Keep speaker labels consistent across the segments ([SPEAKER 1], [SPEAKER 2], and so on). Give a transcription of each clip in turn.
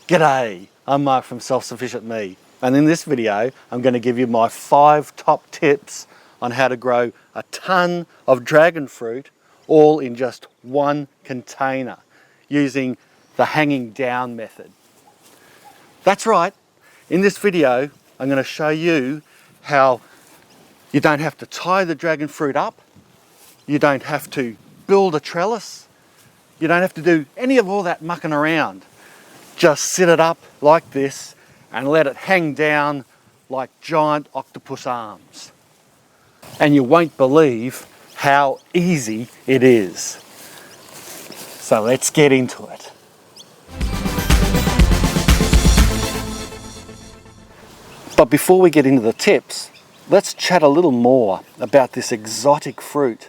[SPEAKER 1] G'day, I'm Mark from Self-Sufficient Me, and in this video I'm going to give you my 5 top tips on how to grow a ton of dragon fruit all in just one container using the hanging down method. That's right, in this video I'm going to show you how you don't have to tie the dragon fruit up, you don't have to build a trellis, you don't have to do any of all that mucking around. Just sit it up like this and let it hang down like giant octopus arms. And you won't believe how easy it is. So let's get into it. But before we get into the tips, let's chat a little more about this exotic fruit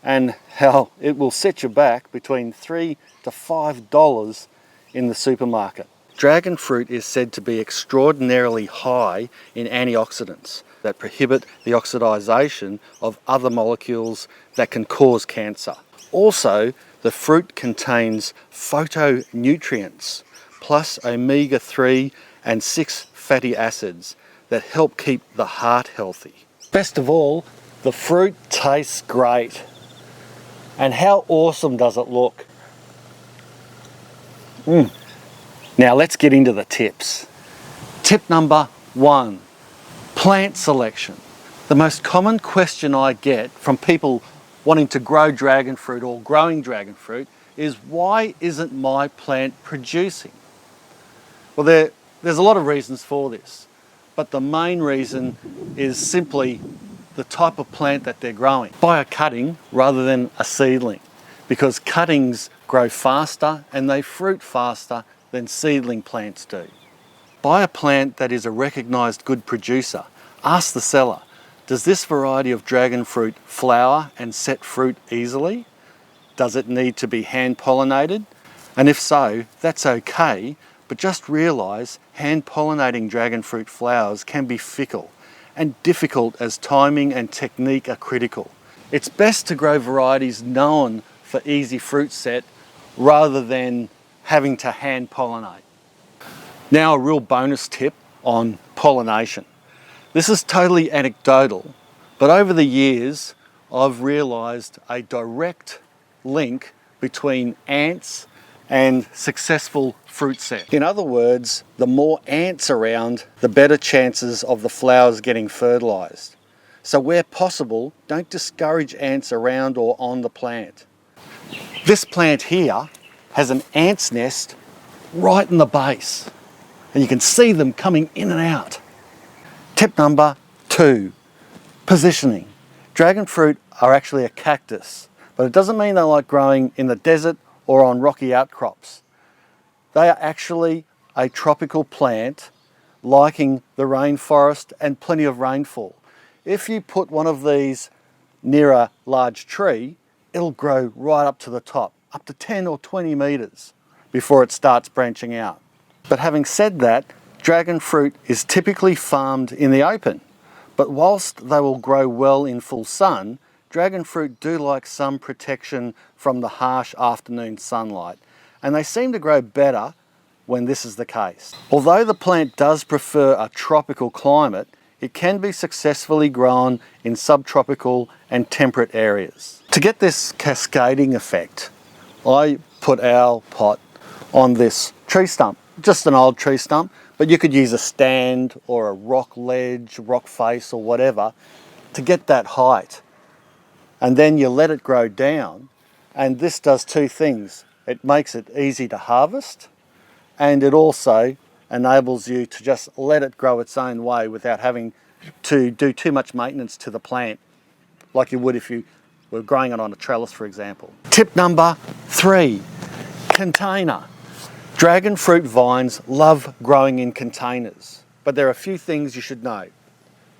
[SPEAKER 1] and how it will set you back between $3 to $5 in the supermarket. Dragon fruit is said to be extraordinarily high in antioxidants that prohibit the oxidization of other molecules that can cause cancer. Also, the fruit contains phytonutrients plus omega-3 and 6 fatty acids that help keep the heart healthy. Best of all, the fruit tastes great. And how awesome does it look? Now let's get into the tips. Tip number 1, plant selection. The most common question I get from people wanting to grow dragon fruit or growing dragon fruit is, why isn't my plant producing? Well, there's a lot of reasons for this, but the main reason is simply the type of plant that they're growing. Buy a cutting rather than a seedling, because cuttings grow faster and they fruit faster than seedling plants do. Buy a plant that is a recognized good producer. Ask the seller, does this variety of dragon fruit flower and set fruit easily? Does it need to be hand pollinated? And if so, that's okay, but just realize hand pollinating dragon fruit flowers can be fickle and difficult as timing and technique are critical. It's best to grow varieties known for easy fruit set rather than having to hand pollinate. Now a real bonus tip on pollination. This is totally anecdotal, but over the years I've realized a direct link between ants and successful fruit set. In other words, the more ants around, the better chances of the flowers getting fertilized. So where possible, don't discourage ants around or on the plant. This plant here has an ant's nest right in the base, and you can see them coming in and out. Tip number 2, positioning. Dragon fruit are actually a cactus, but it doesn't mean they like growing in the desert or on rocky outcrops. They are actually a tropical plant liking the rainforest and plenty of rainfall. If you put one of these near a large tree, it'll grow right up to the top, up to 10 or 20 meters before it starts branching out. But having said that, dragon fruit is typically farmed in the open, but whilst they will grow well in full sun, dragon fruit do like some protection from the harsh afternoon sunlight, and they seem to grow better when this is the case. Although the plant does prefer a tropical climate, it can be successfully grown in subtropical and temperate areas. To get this cascading effect, I put our pot on this tree stump, just an old tree stump, but you could use a stand or a rock ledge, rock face or whatever to get that height. And then you let it grow down, and this does 2 things. It makes it easy to harvest, and it also enables you to just let it grow its own way without having to do too much maintenance to the plant, like you would if you were growing it on a trellis, for example. Tip number 3, container. Dragon fruit vines love growing in containers, but there are a few things you should know.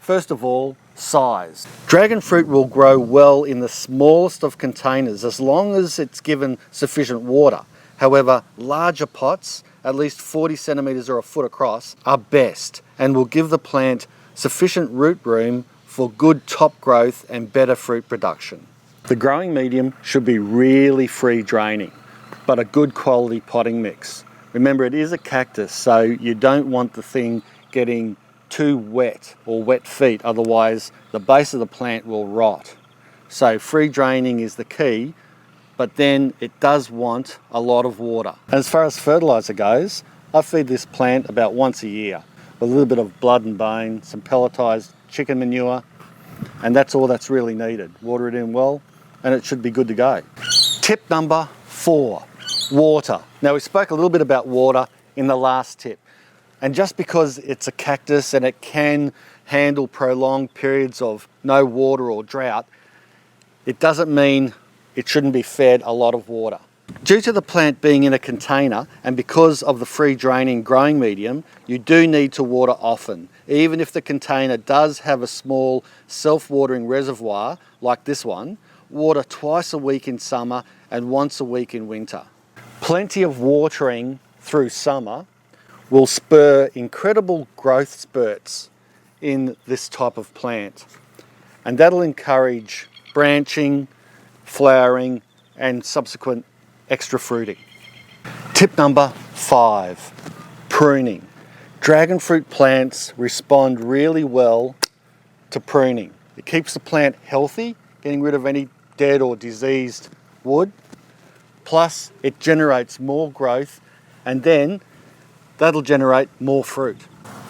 [SPEAKER 1] First of all, size. Dragon fruit will grow well in the smallest of containers as long as it's given sufficient water. However, larger pots, at least 40 centimeters or a foot across, are best and will give the plant sufficient root room for good top growth and better fruit production. The growing medium should be really free draining, but a good quality potting mix. Remember, it is a cactus, so you don't want the thing getting too wet or wet feet, otherwise the base of the plant will rot. So free draining is the key, but then it does want a lot of water. As far as fertilizer goes, I feed this plant about once a year with a little bit of blood and bone, some pelletized chicken manure, and that's all that's really needed. Water it in well, and it should be good to go. Tip number 4, water. Now, we spoke a little bit about water in the last tip, and just because it's a cactus and it can handle prolonged periods of no water or drought, it doesn't mean it shouldn't be fed a lot of water. Due to the plant being in a container and because of the free draining growing medium, you do need to water often. Even if the container does have a small self-watering reservoir like this one, water twice a week in summer and once a week in winter. Plenty of watering through summer will spur incredible growth spurts in this type of plant, and that'll encourage branching, flowering, and subsequent extra fruiting. Tip number 5, pruning. Dragon fruit plants respond really well to pruning. It keeps the plant healthy, getting rid of any dead or diseased wood, plus it generates more growth, and then that'll generate more fruit.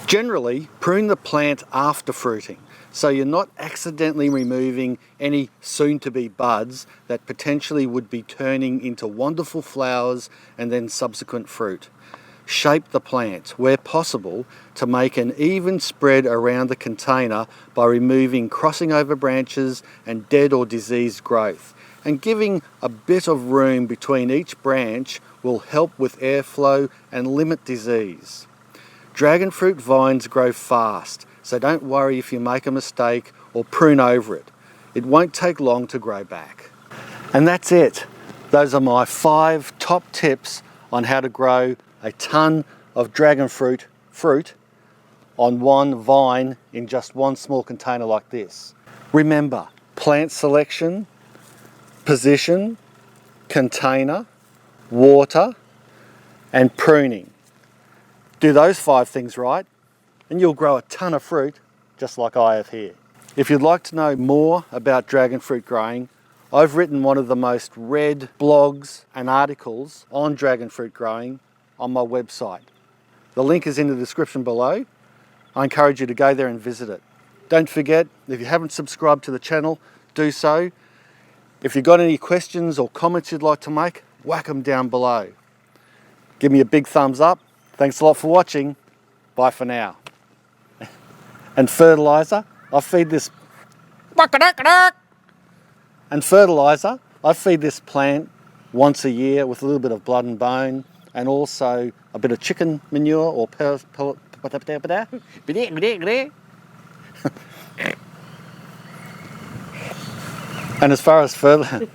[SPEAKER 1] Generally, prune the plant after fruiting, so you're not accidentally removing any soon-to-be buds that potentially would be turning into wonderful flowers and then subsequent fruit. Shape the plant, where possible, to make an even spread around the container by removing crossing over branches and dead or diseased growth. And giving a bit of room between each branch will help with airflow and limit disease. Dragon fruit vines grow fast, so don't worry if you make a mistake or prune over it. It won't take long to grow back. And that's it. Those are my 5 top tips on how to grow a ton of dragon fruit on one vine in just one small container like this. Remember, plant selection, position, container, water, and pruning. Do those 5 things right, and you'll grow a ton of fruit just like I have here. If you'd like to know more about dragon fruit growing, I've written one of the most read blogs and articles on dragon fruit growing on my website. The link is in the description below. I encourage you to go there and visit it. Don't forget, if you haven't subscribed to the channel, do so. If you've got any questions or comments you'd like to make, whack them down below. Give me a big thumbs up. Thanks a lot for watching. Bye for now. And fertilizer, I feed this plant once a year with a little bit of blood and bone, and also a bit of chicken manure or and as far as fertilizer,